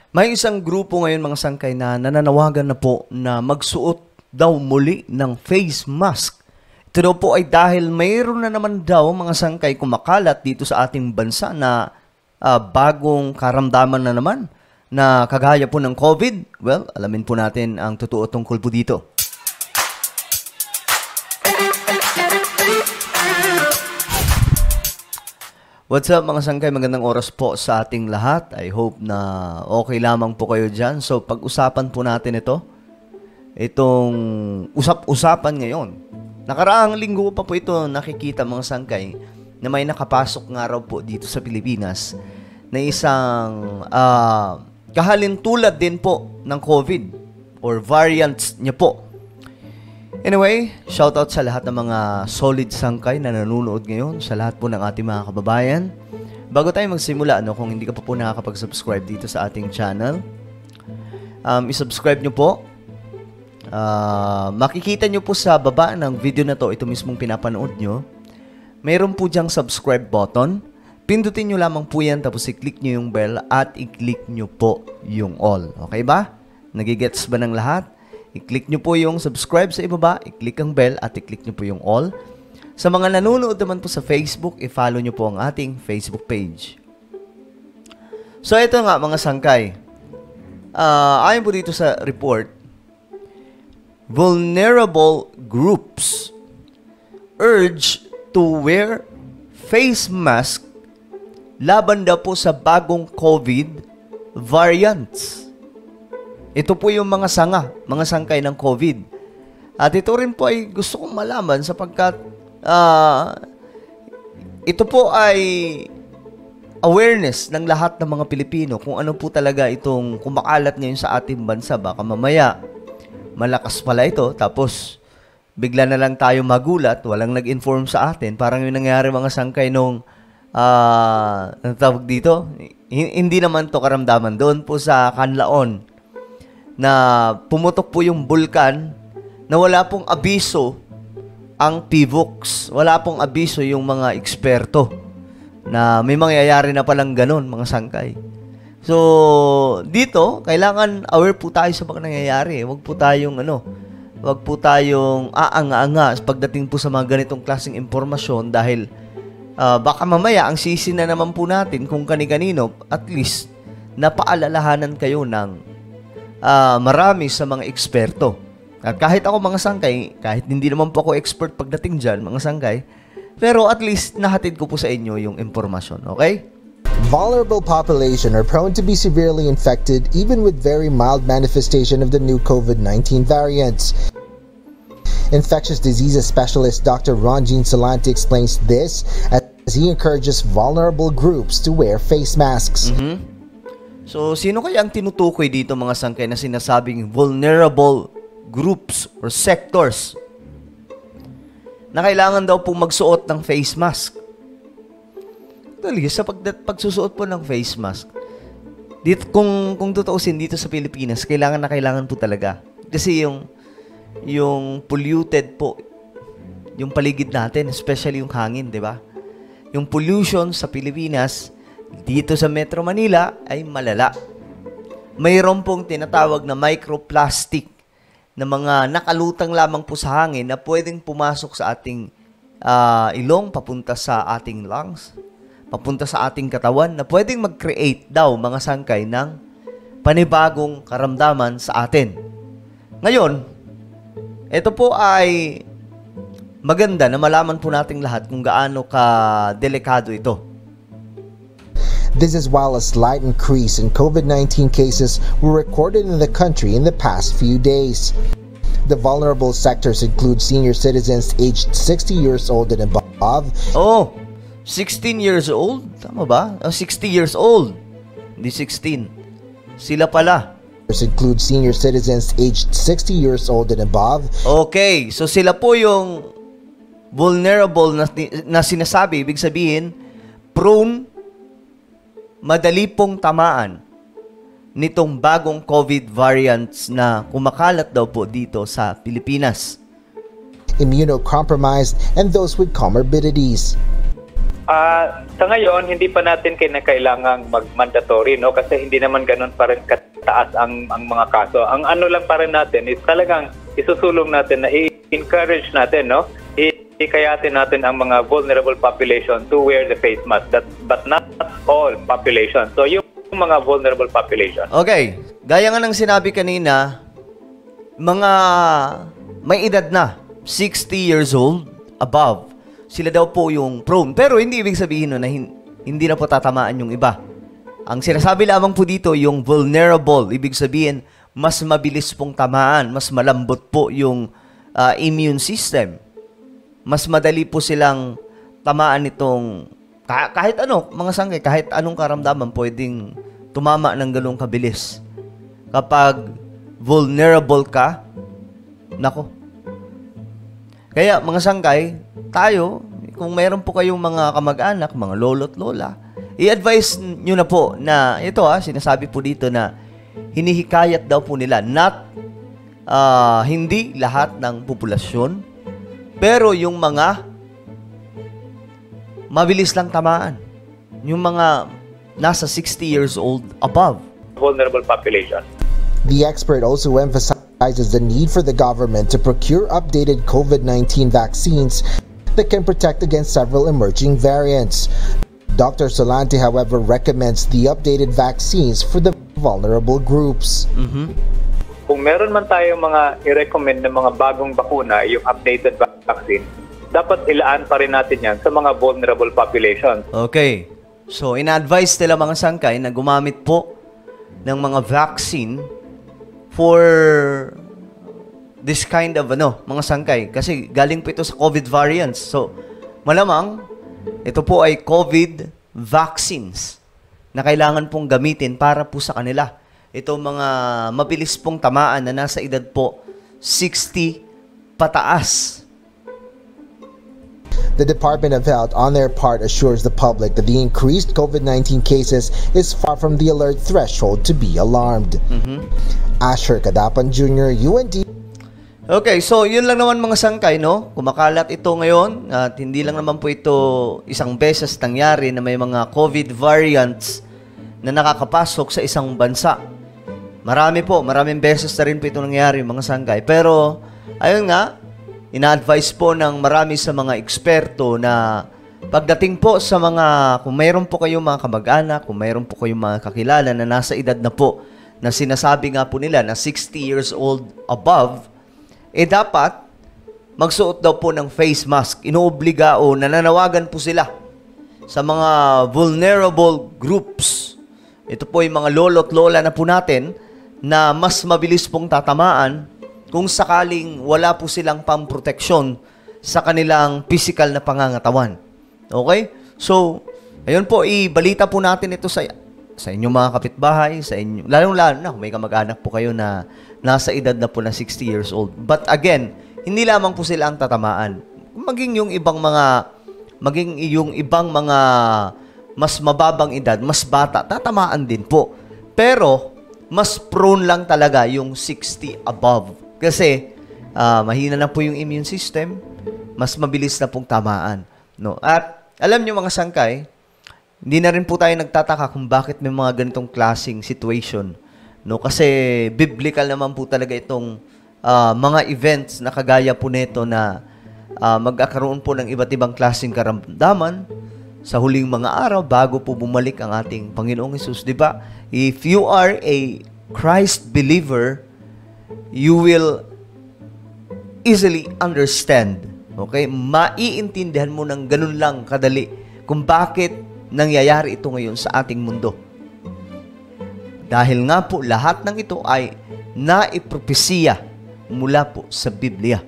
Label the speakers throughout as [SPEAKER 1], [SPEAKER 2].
[SPEAKER 1] May isang grupo ngayon mga sangkay na nananawagan na po na magsuot daw muli ng face mask. Ito daw po ay dahil mayroon na naman daw mga sangkay kumakalat dito sa ating bansa na bagong karamdaman na naman na kagaya po ng COVID. Well, alamin po natin ang totoo tungkol po dito. What's up mga sangkay? Magandang oras po sa ating lahat. I hope na okay lamang po kayo dyan. So pag-usapan po natin itong usap-usapan ngayon. Nakaraang linggo pa po ito nakikita mga sangkay na may nakapasok nga raw po dito sa Pilipinas na isang kahalintulad din po ng COVID or variants niya po. Anyway, shoutout sa lahat ng mga solid sangkay na nanonood ngayon, sa lahat po ng ating mga kababayan. Bago tayo magsimula, kung hindi ka pa po nakakapag-subscribe dito sa ating channel, isubscribe nyo po. Makikita nyo po sa baba ng video na to, ito mismong pinapanood nyo. Mayroon po dyang subscribe button. Pindutin nyo lamang po yan, tapos i-click nyo yung bell at i-click nyo po yung all. Okay ba? Nagigets ba ng lahat? I-click nyo po yung subscribe sa ibaba, i-click ang bell at i-click nyo po yung all. Sa mga nanonood naman po sa Facebook, i-follow nyo po ang ating Facebook page. So ito nga mga sangkay. Ayon po dito sa report, vulnerable groups urge to wear face mask laban daw po sa bagong COVID variants. Ito po yung mga sangkay ng COVID. At ito rin po ay gusto kong malaman sapagkat ito po ay awareness ng lahat ng mga Pilipino kung ano po talaga itong kumakalat ngayon sa ating bansa. Baka mamaya, malakas pala ito, tapos bigla na lang tayo magulat, walang nag-inform sa atin. Parang yung nangyari mga sangkay nung tawag dito, hindi naman to karamdaman doon po sa Canlaon na pumutok po yung bulkan na wala pong abiso ang PHIVOLCS. Wala pong abiso yung mga eksperto na may mangyayari na palang ganun, mga sangkay. So, dito, kailangan aware po tayo sa mga nangyayari. Huwag po tayong aanga-anga pagdating po sa mga ganitong klaseng impormasyon dahil baka mamaya ang sisi na naman po natin kung kani-kanino, at least napaalalahanan kayo ng marami sa mga eksperto. At kahit ako mga sangkay, kahit hindi naman po ako expert pagdating dyan, mga sangkay, pero at least nahatid ko po sa inyo yung impormasyon, okay?
[SPEAKER 2] Vulnerable population are prone to be severely infected even with very mild manifestation of the new COVID-19 variants. Infectious diseases specialist Dr. Ronjean Salante explains this as he encourages vulnerable groups to wear face masks.
[SPEAKER 1] So, sino kaya ang tinutukoy dito mga sangkay na sinasabing vulnerable groups or sectors na kailangan daw pong magsuot ng face mask? Dali, sa pagsusuot po ng face mask, dito, kung tutuusin dito sa Pilipinas, kailangan po talaga. Kasi yung polluted po, yung paligid natin, especially yung hangin, di ba? Yung pollution sa Pilipinas, dito sa Metro Manila ay malala. Mayroon pong tinatawag na microplastic na mga nakalutang lamang po sa hangin na pwedeng pumasok sa ating ilong, papunta sa ating lungs, papunta sa ating katawan, na pwedeng mag-create daw mga sangkay ng panibagong karamdaman sa atin. Ngayon, ito po ay maganda na malaman po nating lahat kung gaano ka-delikado ito.
[SPEAKER 2] This is while a slight increase in COVID-19 cases were recorded in the country in the past few days. The vulnerable sectors include senior citizens aged 60 years old and above.
[SPEAKER 1] Oh, 16 years old? Tama ba? 60 years old. Hindi 16. Sila pala.
[SPEAKER 2] Include senior citizens aged 60 years old and above.
[SPEAKER 1] Okay, so sila po yung vulnerable na sinasabi. Ibig sabihin, prone, madali pong tamaan nitong bagong COVID variants na kumakalat daw po dito sa Pilipinas.
[SPEAKER 2] Immunocompromised and those with comorbidities.
[SPEAKER 3] Sa ngayon, hindi pa natin kailangang mag-mandatory, no? Kasi hindi naman ganun pa rin kataas ang mga kaso. Ang ano lang pa rin natin is talagang isusulong natin na i-encourage natin, no? Ikayatin natin ang mga vulnerable population to wear the face mask, but not all population. So, yung mga vulnerable population.
[SPEAKER 1] Okay. Gaya nga ng sinabi kanina, mga may edad na, 60 years old, above, sila daw po yung prone. Pero hindi ibig sabihin na hindi na po tatamaan yung iba. Ang sinasabi lamang po dito, yung vulnerable, ibig sabihin, mas mabilis pong tamaan, mas malambot po yung immune system. Mas madali po silang tamaan nitong, kahit ano, mga sangkay, kahit anong karamdaman, pwedeng tumama ng ganung kabilis. Kapag vulnerable ka, nako. Kaya mga sangkay, tayo, kung mayroon po kayong mga kamag-anak, mga lolo't lola, i-advise nyo na po na ito sinasabi po dito na hinihikayat daw po nila, hindi lahat ng populasyon, pero yung mga mabilis lang tamaan, yung mga nasa 60 years old above.
[SPEAKER 3] Vulnerable population.
[SPEAKER 2] The expert also emphasizes the need for the government to procure updated COVID-19 vaccines that can protect against several emerging variants. Dr. Solante, however, recommends the updated vaccines for the vulnerable groups.
[SPEAKER 3] Kung meron man tayong mga i-recommend na mga bagong bakuna, yung updated vaccine, dapat ilaan pa rin natin yan sa mga vulnerable population.
[SPEAKER 1] Okay. So, ina-advise nila mga sangkay na gumamit po ng mga vaccine for this kind of mga sangkay. Kasi galing po ito sa COVID variants. So, malamang, ito po ay COVID vaccines na kailangan pong gamitin para po sa kanila. Ito mga mabilis pong tamaan na nasa edad po 60 pataas.
[SPEAKER 2] The Department of Health, on their part, assures the public that the increased COVID-19 cases is far from the alert threshold to be alarmed. Asher Kadapan Jr., UND.
[SPEAKER 1] Okay, so yun lang naman mga sangkay, no? Kumakalat ito ngayon at hindi lang naman po ito isang beses nangyari na may mga COVID variants na nakakapasok sa isang bansa. Maraming beses na rin po ito nangyari mga sangkay. Pero, ayun nga, ina-advise po ng marami sa mga eksperto na pagdating po sa mga, kung mayroon po kayong mga kamag-anak, kung mayroon po kayong mga kakilala na nasa edad na po, na sinasabi nga po nila na 60 years old above, dapat magsuot daw po ng face mask. Inoobliga o nananawagan po sila sa mga vulnerable groups. Ito po yung mga lolo't lola na po natin na mas mabilis pong tatamaan kung sakaling wala po silang pamproteksyon sa kanilang physical na pangangatawan. Okay? So, ayun po, ibalita po natin ito sa inyong mga kapitbahay, sa inyo, lalong-lalo na kung may kamag-anak po kayo na nasa edad na po na 60 years old. But again, hindi lamang po sila ang tatamaan. Maging yung ibang mga mas mababang edad, mas bata, tatamaan din po. Pero, mas prone lang talaga yung 60 above. Kasi, mahina na po yung immune system, mas mabilis na pong tamaan. No? At, alam nyo mga sangkay, hindi na rin po tayo nagtataka kung bakit may mga ganitong klaseng situation. No? Kasi, biblical naman po talaga itong mga events na kagaya po nito na magkakaroon po ng iba't ibang klaseng karamdaman sa huling mga araw bago po bumalik ang ating Panginoong Hesus. Diba? If you are a Christ believer, you will easily understand. Okay? Maiintindihan mo ng ganun lang kadali kung bakit nangyayari ito ngayon sa ating mundo. Dahil nga po, lahat ng ito ay naipropesiya mula po sa Biblia.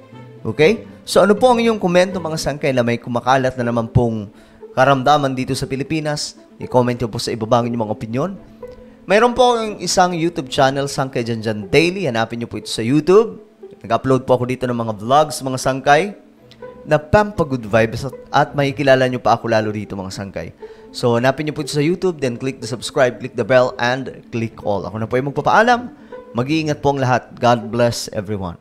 [SPEAKER 1] Okay? So ano po ang inyong komento mga sangkay na may kumakalat na naman pong karamdaman dito sa Pilipinas? I-comment nyo po sa ibaba ng mga opinion. Mayroon po ang isang YouTube channel, Sangkay Janjan Daily. Hanapin nyo po ito sa YouTube. Nag-upload po ako dito ng mga vlogs, mga sangkay, na pampa-good vibes at makikilala nyo pa ako lalo dito mga sangkay. So, hanapin nyo po ito sa YouTube, then click the subscribe, click the bell, and click all. Ako na po yung magpapaalam. Mag-iingat po ang lahat. God bless everyone.